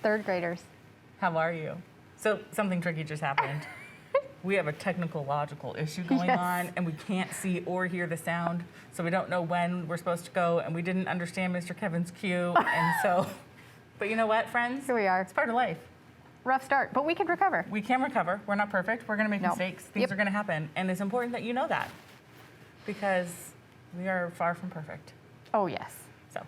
Third graders. How are you? So something tricky just happened. We have a technological issue going on, and we can't see or hear the sound, so we don't know when we're supposed to go, and we didn't understand Mr. Kevin's cue, and so, but you know what, friends? Here we are. It's part of life. Rough start, but we can recover. We can recover. We're not perfect. We're gonna make mistakes. Things are gonna happen, and it's important that you know that, because we are far from perfect. Oh, yes. So,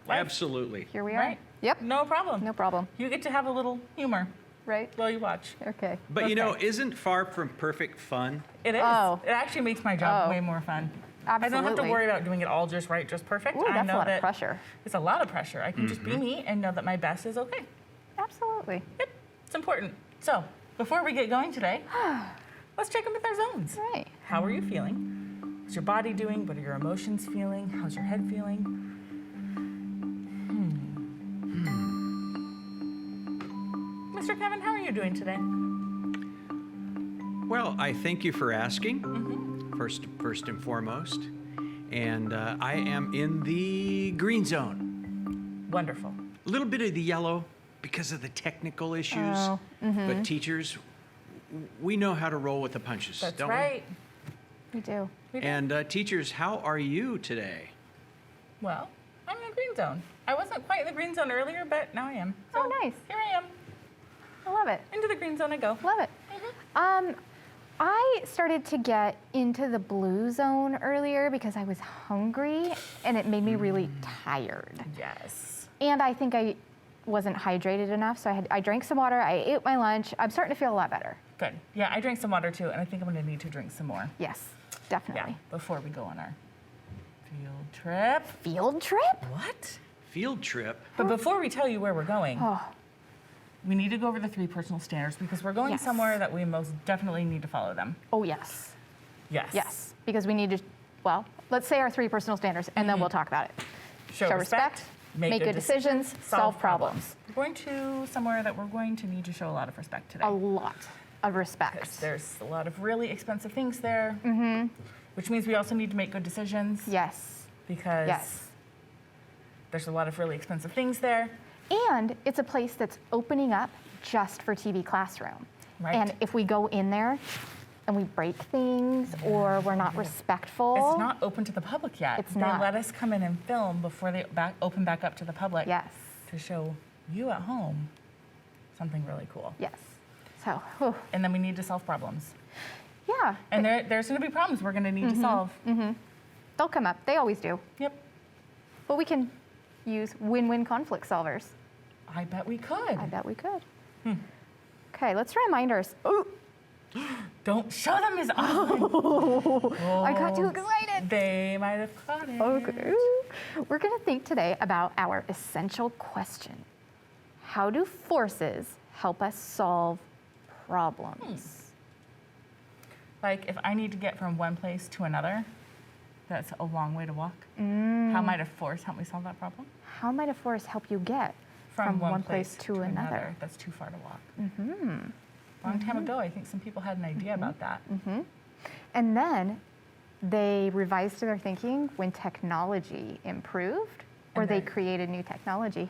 life. Absolutely. Here we are. Right? Yep. No problem. No problem. You get to have a little humor Right? while you watch. Okay. But you know, Okay. isn't far from perfect fun? It is. Oh. It actually makes my job Oh. way more fun. I don't have to Absolutely. worry about doing it all just right, just perfect. Ooh, I that's know a lot that of pressure. It's a lot of pressure. I can just be me and know that my best is okay. Absolutely. Yep, it's important. So, before we get going today, let's check in with our zones. Right. How are you feeling? What's your body doing? What are your emotions feeling? How's your head feeling? Mr. Kevin, how are you doing today? Well, I thank you for asking, first and foremost. And I am in the green zone. Wonderful. A little bit of the yellow because of the technical issues. Oh, But teachers, we know how to roll with the punches, That's don't right. We do. We we? do. And teachers, how are you today? Well, I'm in the green zone. I wasn't quite in the green zone earlier, but now I am. Oh, nice. Here I am. I love it. Into the green zone I go. Love it. I started to get into the blue zone earlier because I was hungry and it made me really tired. Yes. And I think I wasn't hydrated enough, so I drank some water, I ate my lunch. I'm starting to feel a lot better. Good. Yeah, I drank some water too, and I think I'm going to need to drink some more. Yes, Yeah, definitely. before we go on our field trip. Field trip? What? Field trip. But before we tell you where we're going, Oh, we need to go over the 3 personal standards because we're going Yes. somewhere that we most definitely need to follow them. oh yes. Yes. Yes, because we need to, well, let's say our 3 personal standards and then we'll talk about it. Show respect, make good decisions, solve problems. We're going to somewhere that we're going to need to show a lot of respect today. A lot of Because respect. there's a lot of really expensive things there, which means we also need to make good decisions Yes, because yes. there's a lot of really expensive things there. And it's a place that's opening up just for TV Classroom. Right. And if we go in there and we break things or we're not respectful. It's not open to the public yet. It's They not. let us come in and film before they open back up to the public. Yes, To show you at home something really cool. yes. So, whew, And then we need to solve problems. yeah, And there's going to be problems we're going to need to solve. they'll come up. They always do. Yep. But we can use win-win conflict solvers. I bet we could. I bet we could. Okay, let's remind ourselves. Oh, Don't show them his eye. I got too excited. They might have caught it. Okay. We're going to think today about our essential question. How do forces help us solve problems? Like if I need to get from one place to another, that's a long way to walk. How might a force help me solve that problem? How might a force help you get from one place to another? That's too far to walk. Long time ago, I think some people had an idea about that. And then they revised their thinking when technology improved or And they they- created new technology.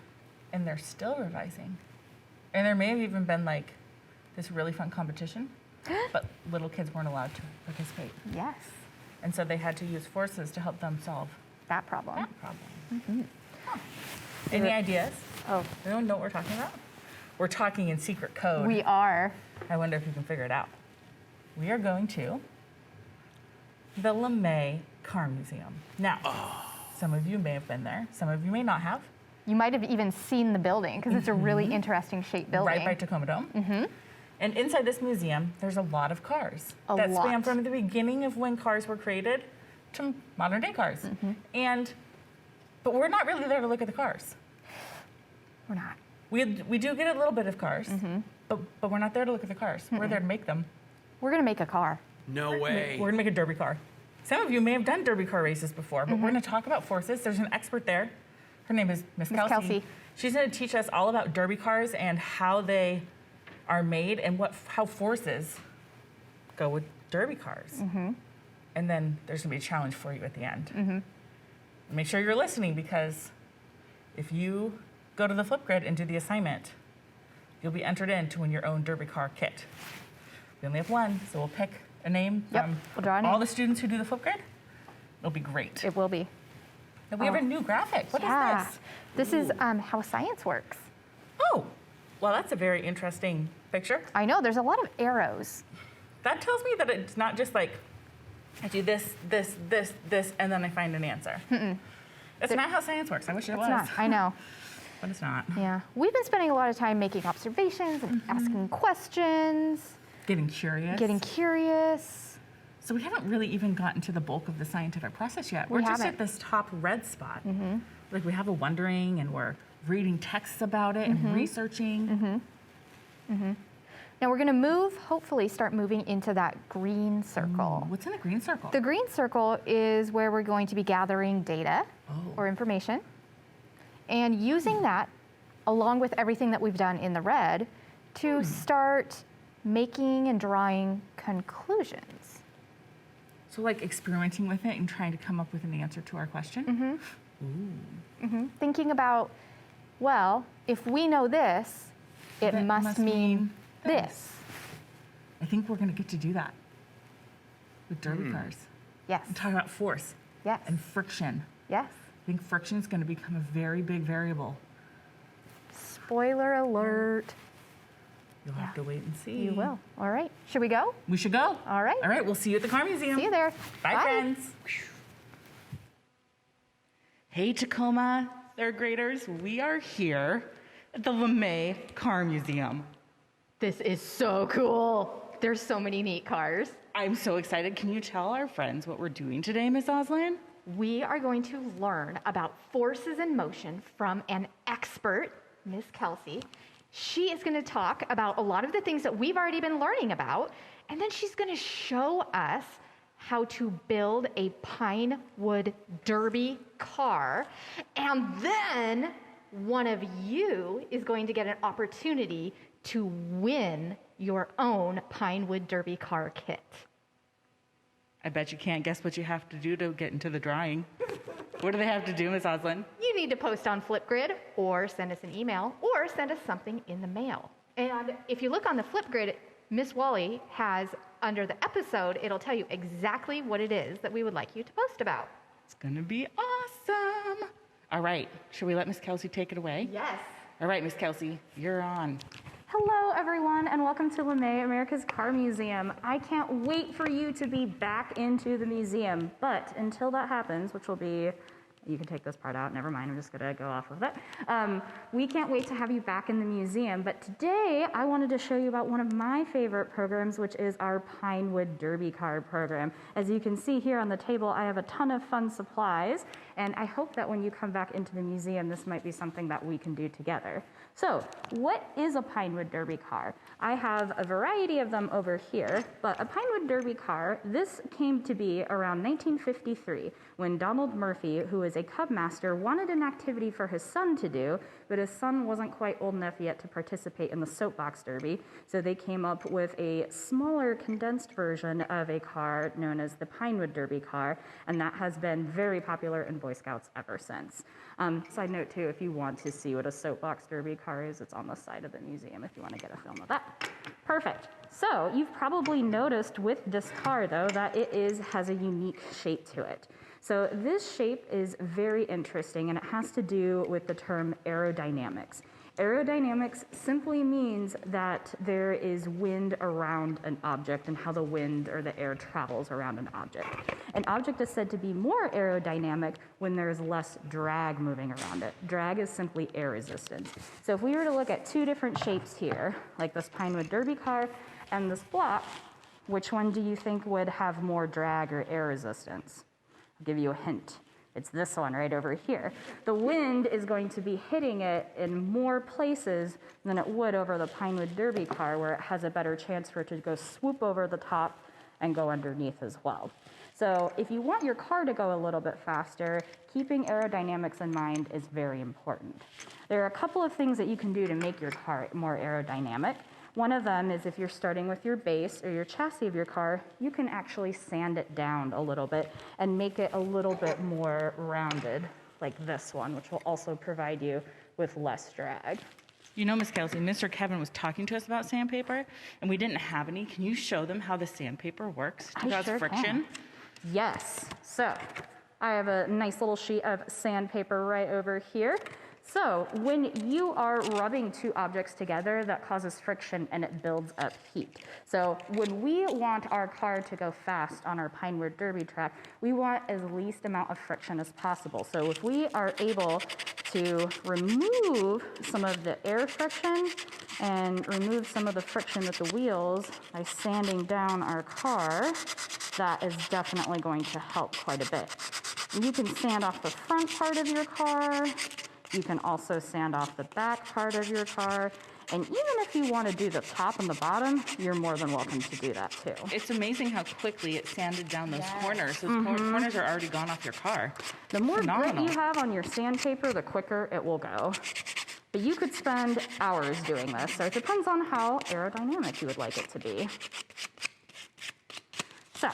And they're still revising. And there may have even been like this really fun competition, but little kids weren't allowed to participate. Yes, And so they had to use forces to help them solve that problem. that problem. Huh. Any ideas? Oh, Anyone know what we're talking about? We're talking in secret code. we are. I wonder if you can figure it out. We are going to the LeMay Car Museum. Now, some of you may have been there. Some of you may not have. You might have even seen the building because it's a really interesting shaped building. Right by Tacoma Dome. And inside this museum, there's a lot of cars A that span lot. from the beginning of when cars were created to modern day cars. But we're not really there to look at the cars. We're not. We do get a little bit of cars, but we're not there to look at the cars. We're there to make them. We're going to make a car. No way. We're gonna make a derby car. Some of you may have done derby car races before, but we're gonna talk about forces. There's an expert there. Her name is Miss Kelsey. Kelsey. She's gonna teach us all about derby cars and how they are made and how forces go with derby cars. And then there's gonna be a challenge for you at the end. make sure you're listening, because if you go to the Flipgrid and do the assignment, you'll be entered in to win your own Derby car kit. We only have one, so we'll pick a name Yep, from we'll draw a all name. the students who do the Flipgrid. It'll be great. It will be. And we have a new graphic. What is Yeah. this? This is how science works. Oh, well, that's a very interesting picture. I know, there's a lot of arrows. That tells me that it's not just like, I do this, this, this, this, and then I find an answer. It's not how science works. I wish it It's was. not, I know. But it's not. Yeah. We've been spending a lot of time making observations and asking questions, Getting curious. getting curious. So we haven't really even gotten to the bulk of the scientific process yet. We We're just haven't. at this top red spot. Like we have a wondering, and we're reading texts about it and researching. Now we're going to hopefully start moving into that green circle. What's in the green circle? The green circle is where we're going to be gathering data or information and using that along with everything that we've done in the red to start making and drawing conclusions. So like experimenting with it and trying to come up with an answer to our question? Thinking about, well, if we know this, it That must must mean mean this. I think we're gonna get to do that with Derby cars. Yes, And talk about force yes, and friction. yes. I think friction is gonna become a very big variable. Spoiler alert. You'll have to wait and see. You will. All right. Should we go? We should go. All right. All right, we'll see you at the car museum. See you there. Bye, friends. Hey, Tacoma third graders. We are here at the LeMay Car Museum. This is so cool. There's so many neat cars. I'm so excited. Can you tell our friends what we're doing today, Miss Oslin? We are going to learn about forces in motion from an expert, Miss Kelsey. She is going to talk about a lot of the things that we've already been learning about, and then she's going to show us how to build a pine wood derby car, and then one of you is going to get an opportunity to win your own pine wood derby car kit. I bet you can't guess what you have to do to get into the drawing. What do they have to do, Miss Oslin? You need to post on Flipgrid or send us an email or send us something in the mail. And if you look on the Flipgrid, Miss Wally has under the episode, it'll tell you exactly what it is that we would like you to post about. It's gonna be awesome. All right, should we let Miss Kelsey take it away? Yes. All right, Miss Kelsey, you're on. Hello, everyone, and welcome to LeMay, America's Car Museum. I can't wait for you to be back into the museum, but until that happens, which will be, you can take this part out, never mind, I'm just gonna go off with it. We can't wait to have you back in the museum, but today I wanted to show you about one of my favorite programs, which is our Pinewood Derby Car program. As you can see here on the table, I have a ton of fun supplies, and I hope that when you come back into the museum, this might be something that we can do together. So, what is a Pinewood Derby car? I have a variety of them over here, but a Pinewood Derby car, this came to be around 1953 when Donald Murphy, who is a cub master, wanted an activity for his son to do, but his son wasn't quite old enough yet to participate in the soapbox derby, so they came up with a smaller, condensed version of a car known as the Pinewood Derby car, and that has been very popular in Boy Scouts ever since. Side note too, if you want to see what a soapbox derby car is, it's on the side of the museum if you want to get a film of that. Perfect. So you've probably noticed with this car though that it has a unique shape to it. So this shape is very interesting, and it has to do with the term aerodynamics. Aerodynamics simply means that there is wind around an object and how the wind or the air travels around an object. An object is said to be more aerodynamic when there's less drag moving around it. Drag is simply air resistance. So if we were to look at two different shapes here, like this Pinewood Derby car and this block, which one do you think would have more drag or air resistance? I'll give you a hint. It's this one right over here. The wind is going to be hitting it in more places than it would over the Pinewood Derby car, where it has a better chance for it to go swoop over the top and go underneath as well. So if you want your car to go a little bit faster, keeping aerodynamics in mind is very important. There are a couple of things that you can do to make your car more aerodynamic. One of them is if you're starting with your base or your chassis of your car, you can actually sand it down a little bit and make it a little bit more rounded, like this one, which will also provide you with less drag. You know, Miss Kelsey, Mr. Kevin was talking to us about sandpaper, and we didn't have any. Can you show them how the sandpaper works to cause sure friction? can. Yes. So I have a nice little sheet of sandpaper right over here. So when you are rubbing two objects together, that causes friction and it builds up heat. So when we want our car to go fast on our Pinewood Derby track, we want as least amount of friction as possible. So if we are able to remove some of the air friction and remove some of the friction with the wheels by sanding down our car, that is definitely going to help quite a bit. You can sand off the front part of your car. You can also sand off the back part of your car. And even if you want to do the top and the bottom, you're more than welcome to do that too. It's amazing how quickly it sanded down those corners. Those corners are already gone off your car. The more grit Phenomenal. you have on your sandpaper, the quicker it will go. But you could spend hours doing this, so it depends on how aerodynamic you would like it to be. So,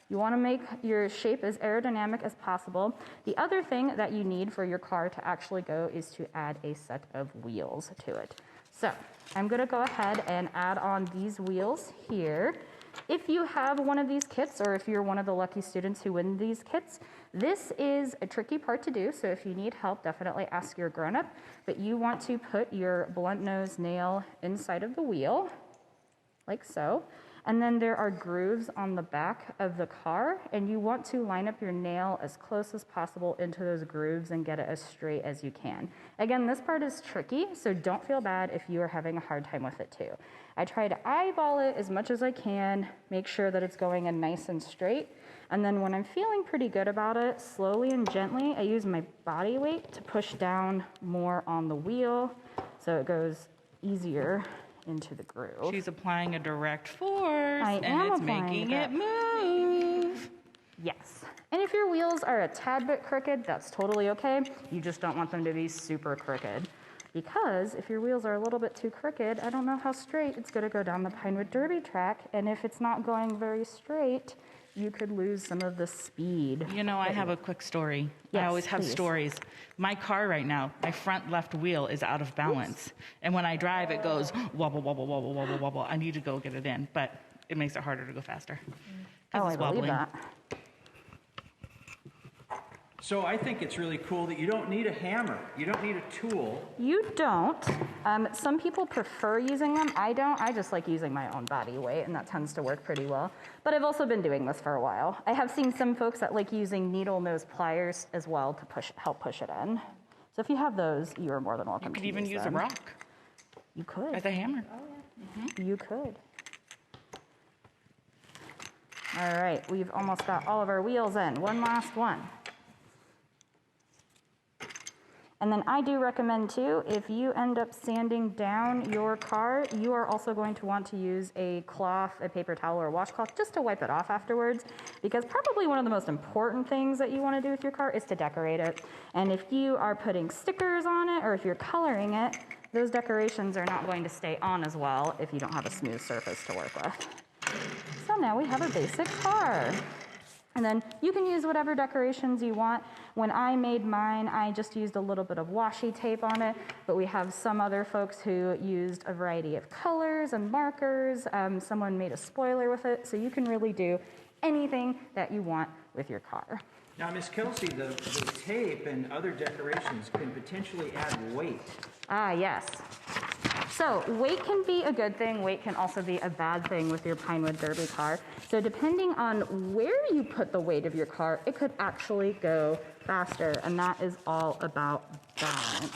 you want to make your shape as aerodynamic as possible. The other thing that you need for your car to actually go is to add a set of wheels to it. So I'm going to go ahead and add on these wheels here. If you have one of these kits, or if you're one of the lucky students who win these kits, this is a tricky part to do, so if you need help, definitely ask your grown-up. But you want to put your blunt nose nail inside of the wheel, like so. And then there are grooves on the back of the car, and you want to line up your nail as close as possible into those grooves and get it as straight as you can. Again, this part is tricky, so don't feel bad if you are having a hard time with it too. I try to eyeball it as much as I can, make sure that it's going in nice and straight, and then when I'm feeling pretty good about it, slowly and gently, I use my body weight to push down more on the wheel so it goes easier into the groove. She's applying a direct force, I and am it's applying making direct it move. Yes. And if your wheels are a tad bit crooked, that's totally okay. You just don't want them to be super crooked. Because if your wheels are a little bit too crooked, I don't know how straight it's going to go down the Pinewood Derby track. And if it's not going very straight, you could lose some of the speed. You know, I have a quick story. I Yes, always have please. stories. My car right now, my front left wheel is out of balance. And when I drive, it goes wobble, wobble, wobble, wobble, wobble. I need to go get it in, but it makes it harder to go faster. 'Cause Oh, it's I believe wobbling. that. So I think it's really cool that you don't need a hammer. You don't need a tool. You don't. Some people prefer using them. I don't. I just like using my own body weight, and that tends to work pretty well. But I've also been doing this for a while. I have seen some folks that like using needle nose pliers as well to help push it in. So if you have those, you are more than welcome You could to even use a them. rock You could. as a hammer. You could. All right, we've almost got all of our wheels in. One last one. And then I do recommend too, if you end up sanding down your car, you are also going to want to use a cloth, a paper towel, or a washcloth just to wipe it off afterwards, because probably one of the most important things that you want to do with your car is to decorate it. And if you are putting stickers on it, or if you're coloring it, those decorations are not going to stay on as well if you don't have a smooth surface to work with. So now we have a basic car. And then you can use whatever decorations you want. When I made mine, I just used a little bit of washi tape on it, but we have some other folks who used a variety of colors and markers. Someone made a spoiler with it, so you can really do anything that you want with your car. Now, Miss Kelsey, the tape and other decorations can potentially add weight. Ah, yes. So weight can be a good thing. Weight can also be a bad thing with your Pinewood Derby car. So depending on where you put the weight of your car, it could actually go faster. And that is all about balance.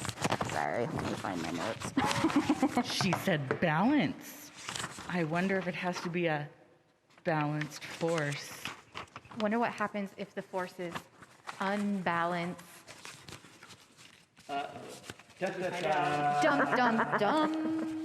Sorry, let me find my notes. She said balance. I wonder if it has to be a balanced force. Wonder what happens if the force is unbalanced. Da-da-da. Dum, dum, dum.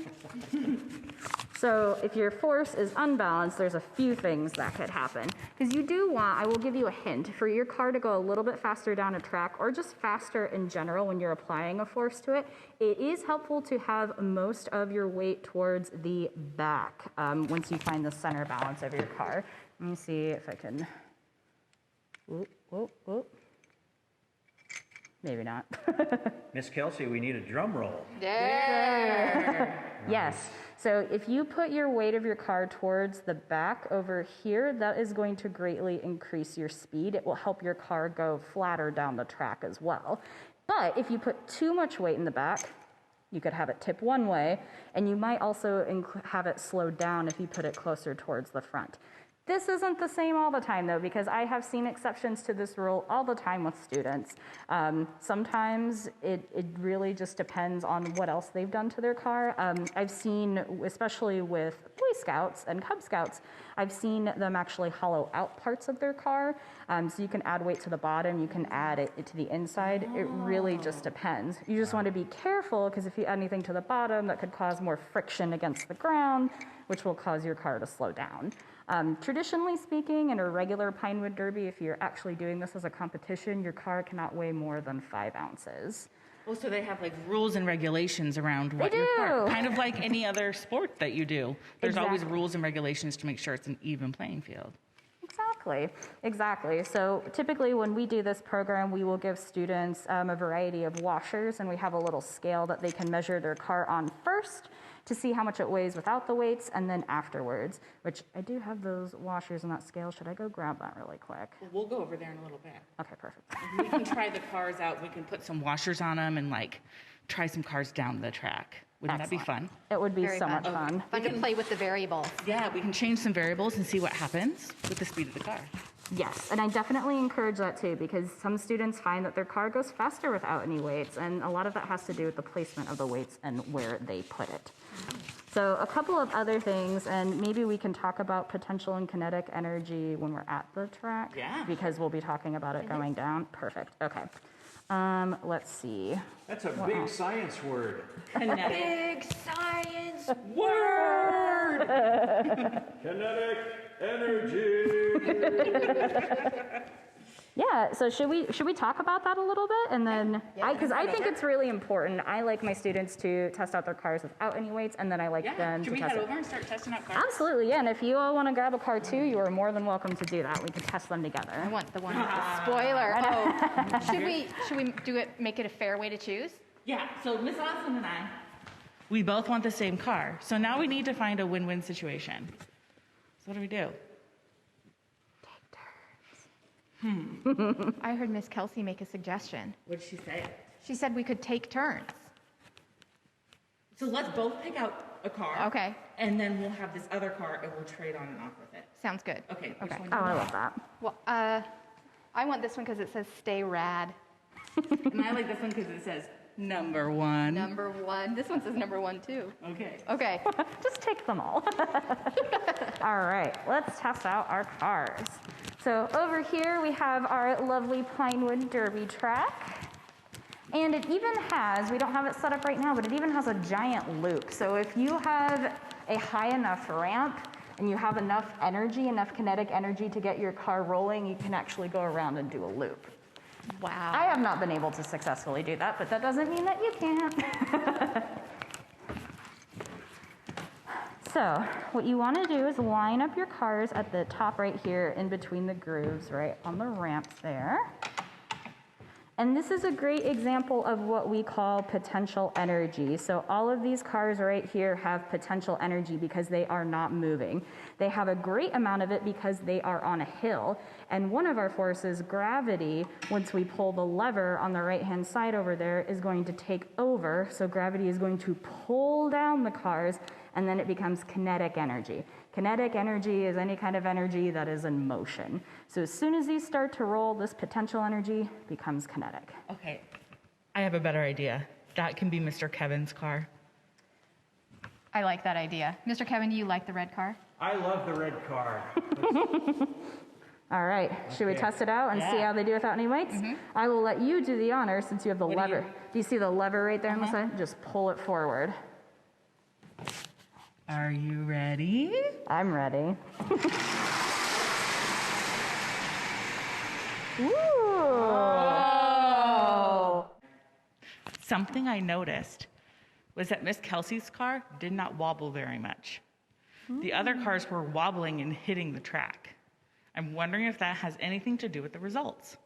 So if your force is unbalanced, there's a few things that could happen. Because you do want, I will give you a hint, for your car to go a little bit faster down a track or just faster in general when you're applying a force to it, it is helpful to have most of your weight towards the back once you find the center balance of your car. Let me see if I can, whoop, whoop, whoop. Maybe not. Miss Kelsey, we need a drum roll. Yes. So if you put your weight of your car towards the back over here, that is going to greatly increase your speed. It will help your car go flatter down the track as well. But if you put too much weight in the back, you could have it tip one way, and you might also have it slow down if you put it closer towards the front. This isn't the same all the time, though, because I have seen exceptions to this rule all the time with students. Sometimes it really just depends on what else they've done to their car. I've seen, especially with Boy Scouts and Cub Scouts, I've seen them actually hollow out parts of their car. So you can add weight to the bottom, you can add it to the inside. It really just depends. You just want to be careful, because if you add anything to the bottom, that could cause more friction against the ground, which will cause your car to slow down. Traditionally speaking, in a regular Pinewood Derby, if you're actually doing this as a competition, your car cannot weigh more than 5 ounces. Oh, so they have like rules and regulations around what They your car, do. kind of like any other sport that you do. There's always Exactly. rules and regulations to make sure it's an even playing field. Exactly. So typically when we do this program, we will give students a variety of washers, and we have a little scale that they can measure their car on first to see how much it weighs without the weights, and then afterwards, which I do have those washers and that scale. Should I go grab that really quick? Well, we'll go over there in a little bit. Okay, perfect. We can try the cars out. We can put some washers on them and like try some cars down the track. Wouldn't that be fun? It would be Very so fun. much fun. Fun to play with the variables. Yeah, we can change some variables and see what happens with the speed of the car. Yes, and I definitely encourage that too, because some students find that their car goes faster without any weights, and a lot of that has to do with the placement of the weights and where they put it. So a couple of other things, and maybe we can talk about potential and kinetic energy when we're at the track. Yeah. Because we'll be talking about it going down. Perfect. Okay. Let's see. That's a big science word. Kinetic. Big science. Kinetic energy. Yeah, so should we talk about that a little bit? And then, because I think it's really important. I like my students to test out their cars without any weights, and then I like them Should to we test head it. over and start testing out cars? Absolutely, yeah. And if you all want to grab a car too, you are more than welcome to do that. We can test them I together. want the one with the spoiler. Oh, should we do it? Make it a fair way to choose? Yeah, so Miss Austin and I, we both want the same car. So now we need to find a win-win situation. So what do we do? I heard Miss Kelsey make a suggestion. What did she say? She said we could take turns. So let's both pick out a car. Okay. And then we'll have this other car and we'll trade on and off with it. Sounds good. Okay. Which Okay. one Oh, do you I want? love that. Well, I want this one because it says "Stay Rad." And I like this one because it says number one. Number one. This one says number one too. Okay. Okay. Just take them all. All right, let's test out our cars. So over here we have our lovely Pinewood Derby track. And it even has, we don't have it set up right now, but it even has a giant loop. So if you have a high enough ramp and you have enough energy, enough kinetic energy to get your car rolling, you can actually go around and do a loop. Wow. I have not been able to successfully do that, but that doesn't mean that you can't. So what you want to do is line up your cars at the top right here in between the grooves, right on the ramps there. And this is a great example of what we call potential energy. So all of these cars right here have potential energy because they are not moving. They have a great amount of it because they are on a hill. And one of our forces, gravity, once we pull the lever on the right-hand side over there, is going to take over. So gravity is going to pull down the cars, and then it becomes kinetic energy. Kinetic energy is any kind of energy that is in motion. So as soon as these start to roll, this potential energy becomes kinetic. Okay. I have a better idea. That can be Mr. Kevin's car. I like that idea. Mr. Kevin, do you like the red car? I love the red car. All right, should we Okay. test it out and see Yeah. how they do without any weights? I will let you do the honor since you have the What do lever. you- Do you see the lever right there on the side? Just pull it forward. Are you ready? I'm ready. Ooh. Something I noticed was that Miss Kelsey's car did not wobble very much. The other cars were wobbling and hitting the track. I'm wondering if that has anything to do with the results.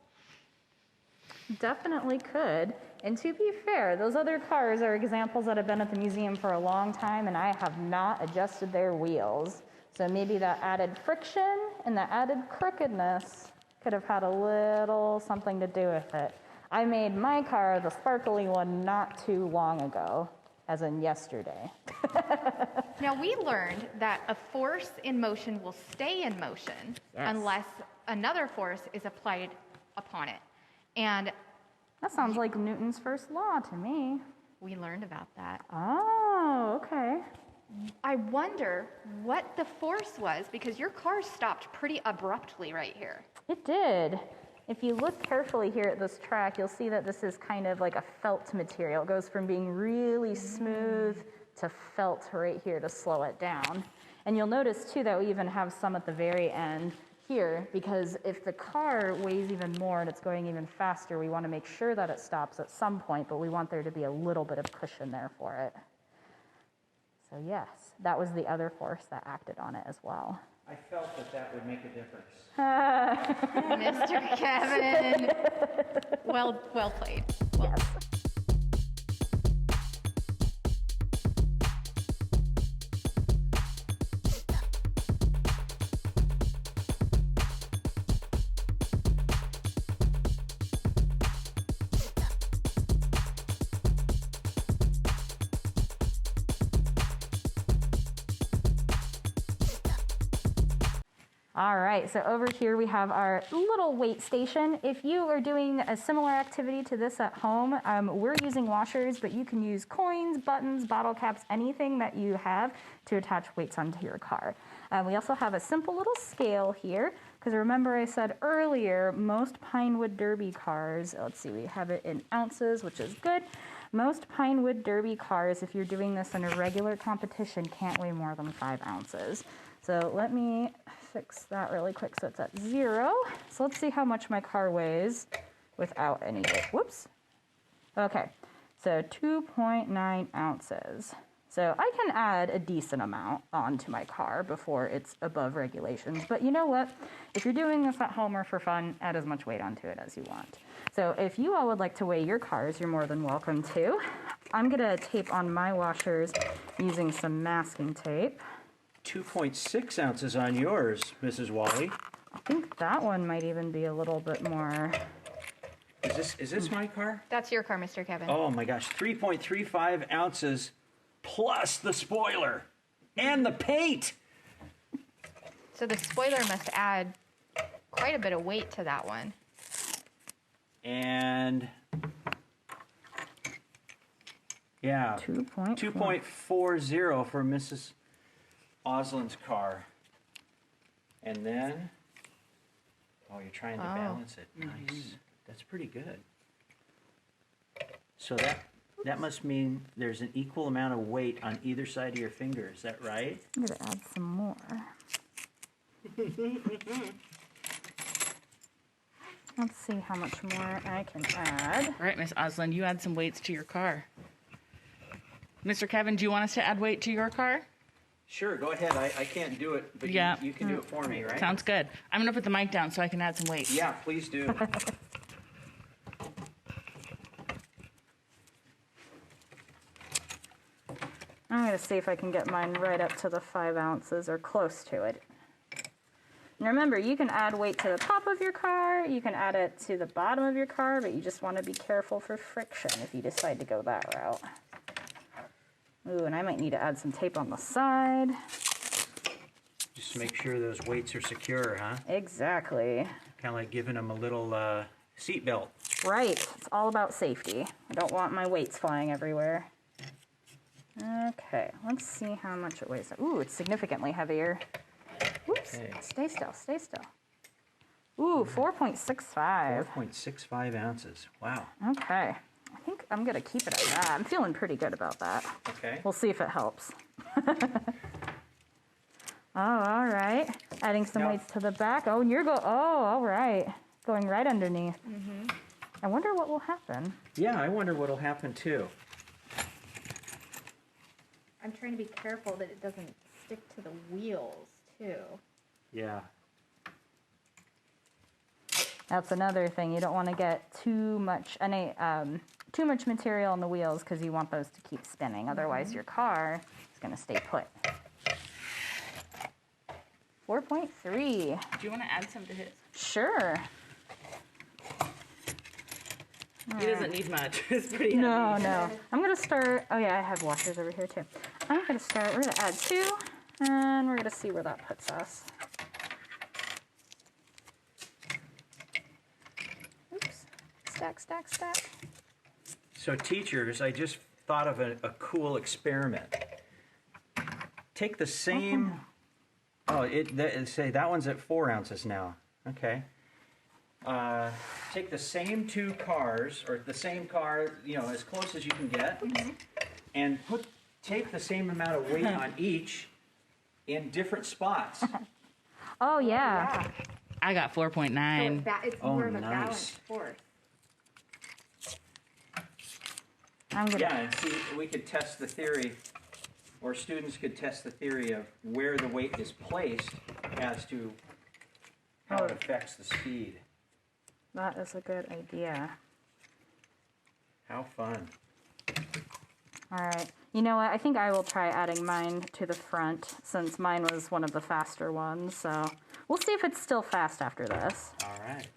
Definitely could. And to be fair, those other cars are examples that have been at the museum for a long time, and I have not adjusted their wheels. So maybe that added friction and the added crookedness could have had a little something to do with it. I made my car, the sparkly one, not too long ago, as in yesterday. Now, we learned that a force in motion will stay in motion unless another force is applied upon it. And That sounds like Newton's first law to me. we learned about that. Oh, okay. I wonder what the force was because your car stopped pretty abruptly right here. It did. If you look carefully here at this track, you'll see that this is kind of like a felt material. It goes from being really smooth to felt right here to slow it down. And you'll notice too that we even have some at the very end here, because if the car weighs even more and it's going even faster, we want to make sure that it stops at some point, but we want there to be a little bit of cushion there for it. So yes, that was the other force that acted on it as well. I felt that would make a difference. Mr. Kevin. Well played. Well Yes. All right, so over here we have our little weight station. If you are doing a similar activity to this at home, we're using washers, but you can use coins, buttons, bottle caps, anything that you have to attach weights onto your car. We also have a simple little scale here, because remember I said earlier, most Pinewood Derby cars, let's see, we have it in ounces, which is good. Most Pinewood Derby cars, if you're doing this in a regular competition, can't weigh more than 5 ounces. So let me fix that really quick so it's at 0. So let's see how much my car weighs without any weight. Whoops. Okay, so 2.9 ounces. So I can add a decent amount onto my car before it's above regulations. But you know what? If you're doing this at home or for fun, add as much weight onto it as you want. So if you all would like to weigh your cars, you're more than welcome to. I'm gonna tape on my washers using some masking tape. 2.6 ounces on yours, Mrs. Wally. I think that one might even be a little bit more. Is this my car? That's your car, Mr. Kevin. Oh my gosh, 3.35 ounces plus the spoiler and the paint. So the spoiler must add quite a bit of weight to that one. And yeah, 2.40 for Mrs. Oslin's car. And then, oh, you're trying to balance it. Nice. That's pretty good. So that must mean there's an equal amount of weight on either side of your finger. Is that right? I'm gonna add some more. Let's see how much more I can add. All right, Miss Oslin, you add some weights to your car. Mr. Kevin, do you want us to add weight to your car? Sure, go ahead. I can't do it, but Yeah. you can do it for me, right? Sounds good. I'm gonna put the mic down so I can add some weight. Yeah, please do. I'm gonna see if I can get mine right up to the 5 ounces or close to it. And remember, you can add weight to the top of your car, you can add it to the bottom of your car, but you just want to be careful for friction if you decide to go that route. Ooh, and I might need to add some tape on the side. Just make sure those weights are secure, huh? Exactly. Kind of like giving them a little seat belt. Right, it's all about safety. I don't want my weights flying everywhere. Okay, let's see how much it weighs. Ooh, it's significantly heavier. Whoops, Okay. stay still, stay still. Ooh, 4.65. 4.65 ounces. Wow. Okay, I think I'm gonna keep it at that. I'm feeling pretty good about that. Okay. We'll see if it helps. Oh, all right. Adding some Now- weights to the back. Oh, and all right. Going right underneath. I wonder what will happen. Yeah, I wonder what'll happen too. I'm trying to be careful that it doesn't stick to the wheels, too. Yeah. That's another thing. You don't want to get too much material on the wheels because you want those to keep spinning. Otherwise, your car is going to stay put. 4.3. Do you want to add some to his? Sure. He doesn't need much. It's pretty No, heavy. no. I'm going to start. Oh, yeah, I have washers over here too. I'm going to start. We're going to add 2, and we're going to see where that puts us. Oops. Stack, stack, stack. So teachers, I just thought of a cool experiment. Take the same. Say that one's at 4 ounces now. Okay. Take the same 2 cars, or the same car, as close as you can get, and take the same amount of weight on each in different spots. Oh, yeah. I got 4.9. It's Oh, more of a nice. balanced force. I'm going to. Yeah, and see, we could test the theory, or students could test the theory of where the weight is placed as to how it affects the speed. That is a good idea. How fun. All right. You know what? I think I will try adding mine to the front since mine was one of the faster ones. So we'll see if it's still fast after this. All right.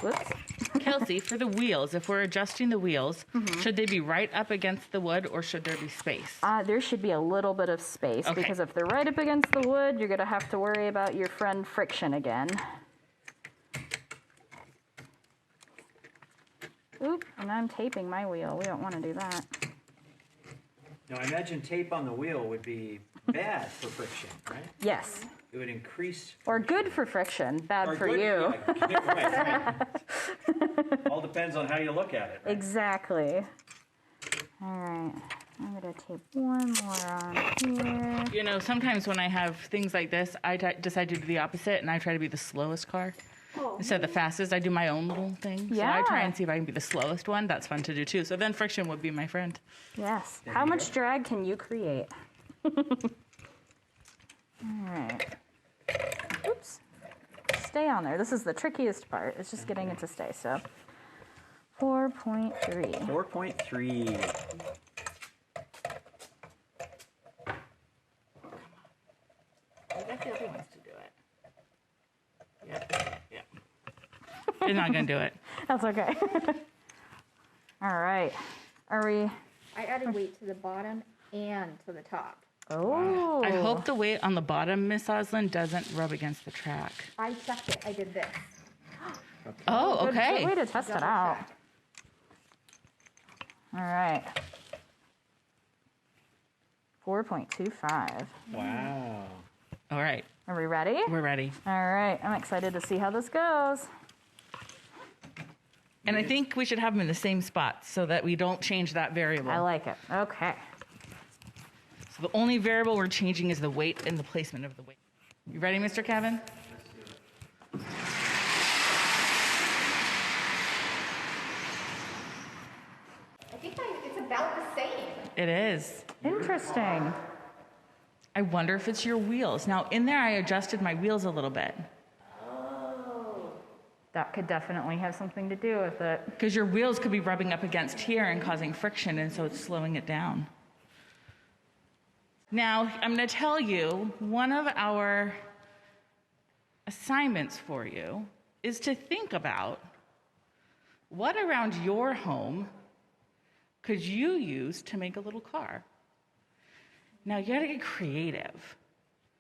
Whoops. Kelsey, for the wheels, if we're adjusting the wheels, should they be right up against the wood or should there be space? There should be a little bit of space Okay. because if they're right up against the wood, you're going to have to worry about your friend friction again. Oop, and I'm taping my wheel. We don't want to do that. Now, I imagine tape on the wheel would be bad for friction, right? Yes. It would increase. Or good for friction, bad or for good- you. yeah, right. All depends on how you look at it. Right? Exactly. All right. I'm going to tape one more on here. Sometimes when I have things like this, I decide to do the opposite and I try to be the slowest car. Instead of the fastest, I do my own little thing. So I try Yeah. and see if I can be the slowest one. That's fun to do too. So then friction would be my friend. Yes. There How you much go. drag can you create? All right. Oops. Stay on there. This is the trickiest part. It's just getting it to stay. So 4.3. 4.3. I bet the other wants to do it. Yeah. He's not going to do it. That's okay. All right. Are we? I added weight to the bottom and to the top. Oh. I hope the weight on the bottom, Miss Oslin, doesn't rub against the track. I checked it. I did this. Oh, Good okay. way to test it Double out. check. All right. 4.25. Wow. All right. Are we ready? We're ready. All right. I'm excited to see how this goes. And I think we should have them in the same spot so that we don't change that variable. I like it. Okay. So the only variable we're changing is the weight and the placement of the weight. You ready, Mr. Kevin? I think it's about the same. It is. Interesting. I wonder if it's your wheels. Now, in there, I adjusted my wheels a little bit That could definitely have something to do with it. because your wheels could be rubbing up against here and causing friction, and so it's slowing it down. Now, I'm going to tell you one of our assignments for you is to think about what around your home could you use to make a little car. Now, you got to get creative.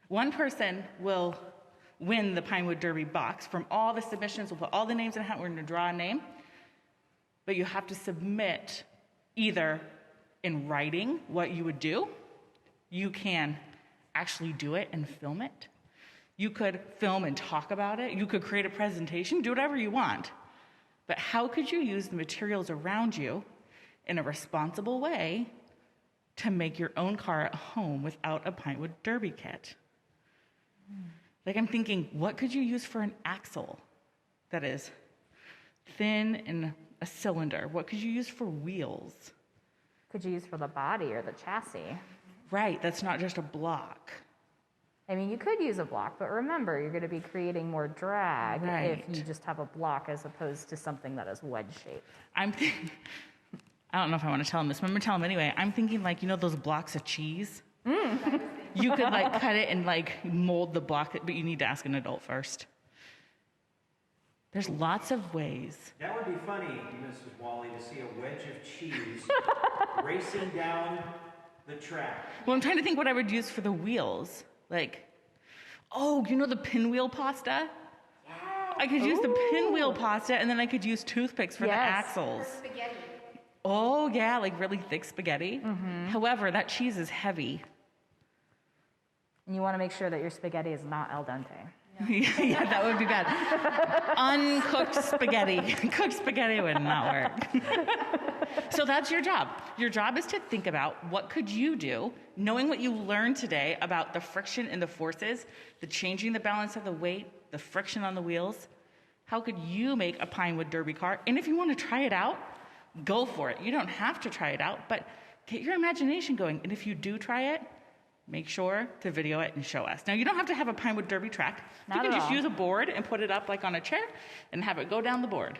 One person will win the Pinewood Derby box. From all the submissions, we'll put all the names in a hat. We're going to draw a name. But you have to submit either in writing what you would do. You can actually do it and film it. You could film and talk about it. You could create a presentation, do whatever you want. But how could you use the materials around you in a responsible way to make your own car at home without a Pinewood Derby kit? Like I'm thinking, what could you use for an axle that is thin and a cylinder? What could you use for wheels? Could you use for the body or the chassis? Right, that's not just a block. I mean, you could use a block, but remember, you're going to be creating more drag Right. if you just have a block as opposed to something that is wedge-shaped. I don't know if I want to tell him this, but I'm going to tell him anyway. I'm thinking like, those blocks of cheese? You could like cut it and like mold the block, but you need to ask an adult first. There's lots of ways. That would be funny, Mrs. Wally, to see a wedge of cheese racing down the track. Well, I'm trying to think what I would use for the wheels. Like, the pinwheel pasta? Yeah. I could use the pinwheel pasta, and then I could use toothpicks for the Yes. axles. Spaghetti. Oh, yeah, like really thick spaghetti. However, that cheese is heavy. And you want to make sure that your spaghetti is not al dente. Yeah, that would be bad. Uncooked spaghetti. Cooked spaghetti would not work. So that's your job. Your job is to think about what could you do, knowing what you learned today about the friction and the forces, the changing the balance of the weight, the friction on the wheels. How could you make a Pinewood Derby car? And if you want to try it out, go for it. You don't have to try it out, but get your imagination going. And if you do try it, make sure to video it and show us. Now, you don't have to have a Pinewood Derby track. Not You can at just all. use a board and put it up like on a chair and have it go down the board.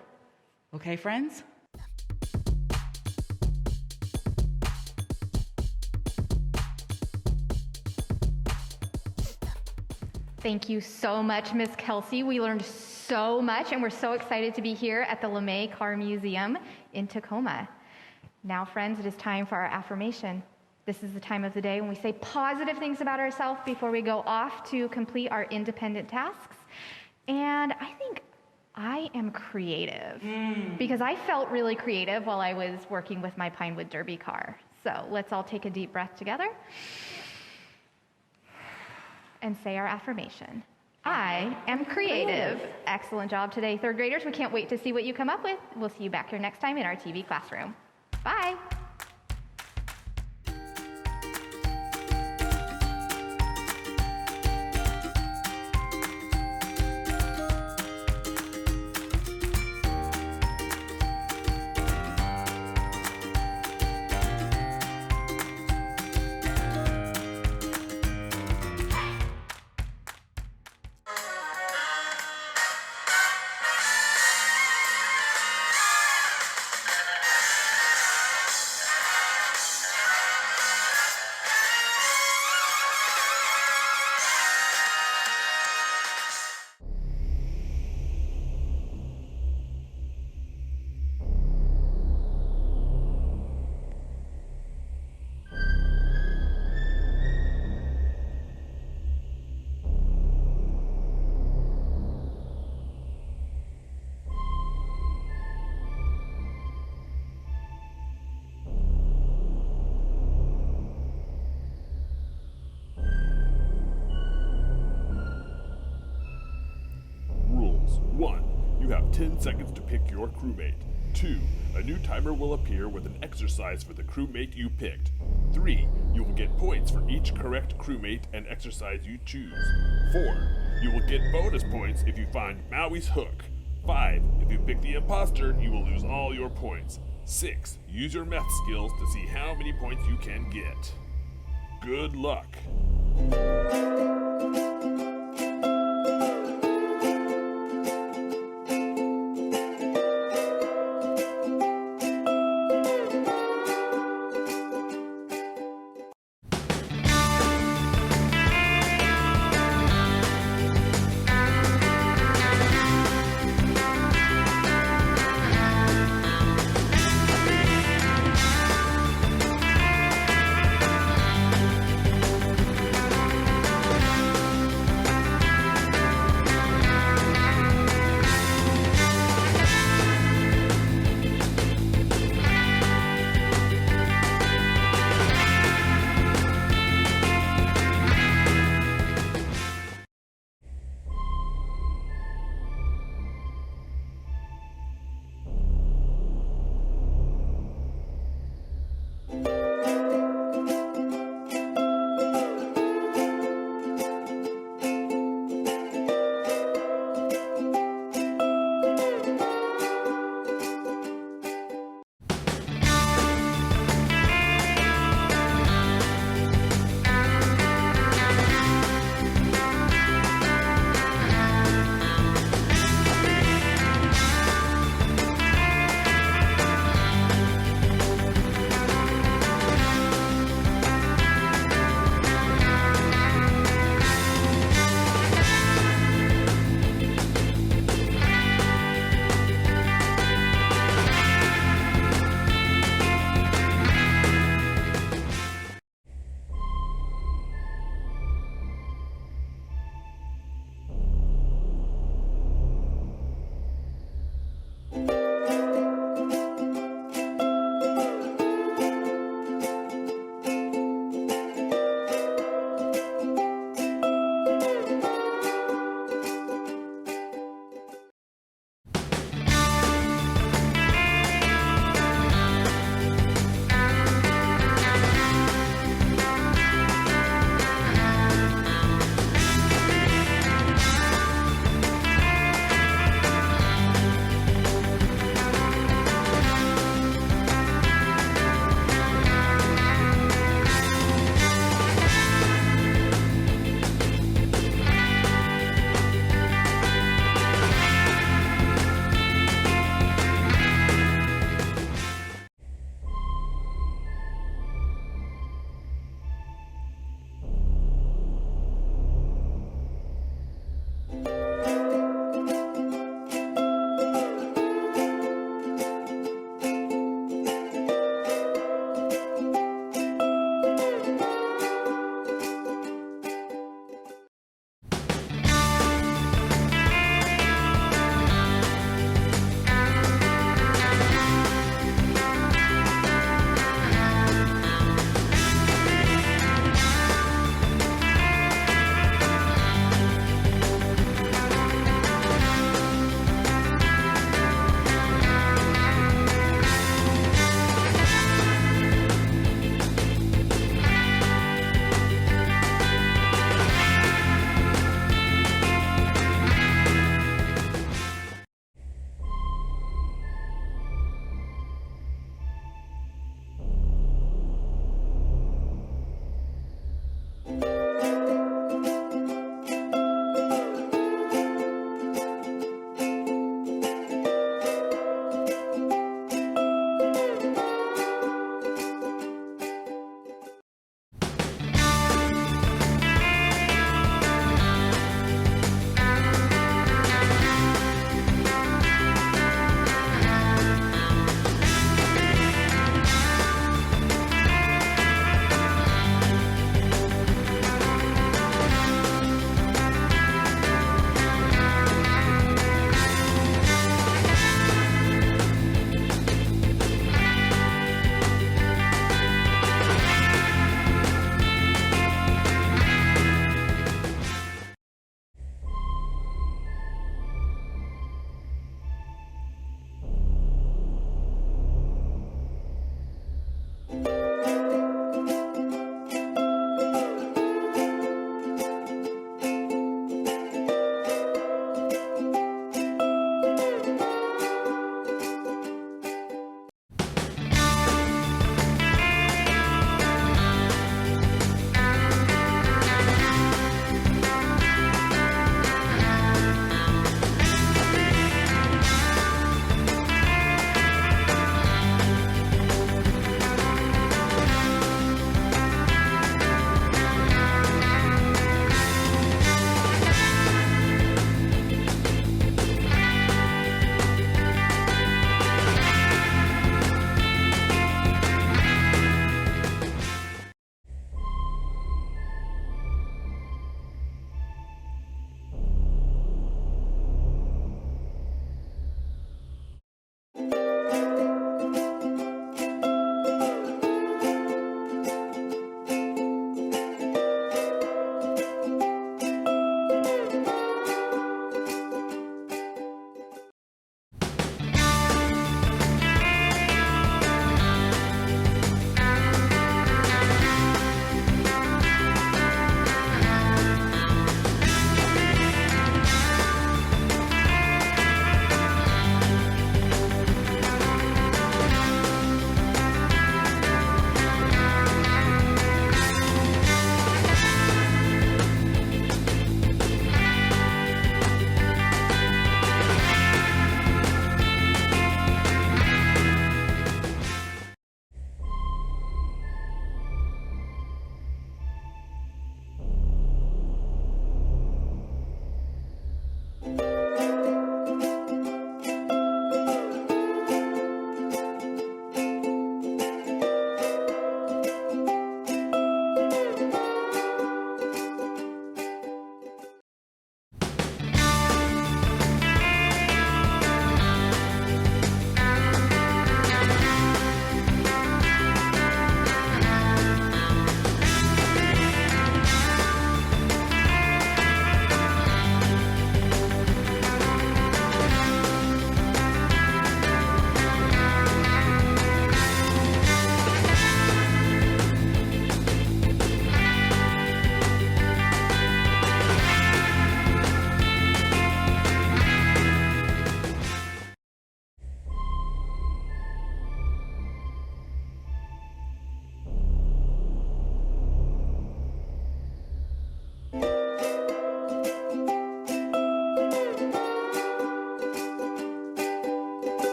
Okay, friends? Thank you so much, Miss Kelsey. We learned so much, and we're so excited to be here at the LeMay Car Museum in Tacoma. Now, friends, it is time for our affirmation. This is the time of the day when we say positive things about ourselves before we go off to complete our independent tasks. And I think I am creative because I felt really creative while I was working with my Pinewood Derby car. So let's all take a deep breath together and say our affirmation. I am creative. Excellent job today, third graders. We can't wait to see what you come up with. We'll see you back here next time in our TV classroom. Bye. Rules. 1. You have 10 seconds to pick your crewmate. 2. A new timer will appear with an exercise for the crewmate you picked. 3. You will get points for each correct crewmate and exercise you choose. 4. You will get bonus points if you find Maui's hook. 5. If you pick the imposter, you will lose all your points. 6. Use your math skills to see how many points you can get. Good luck.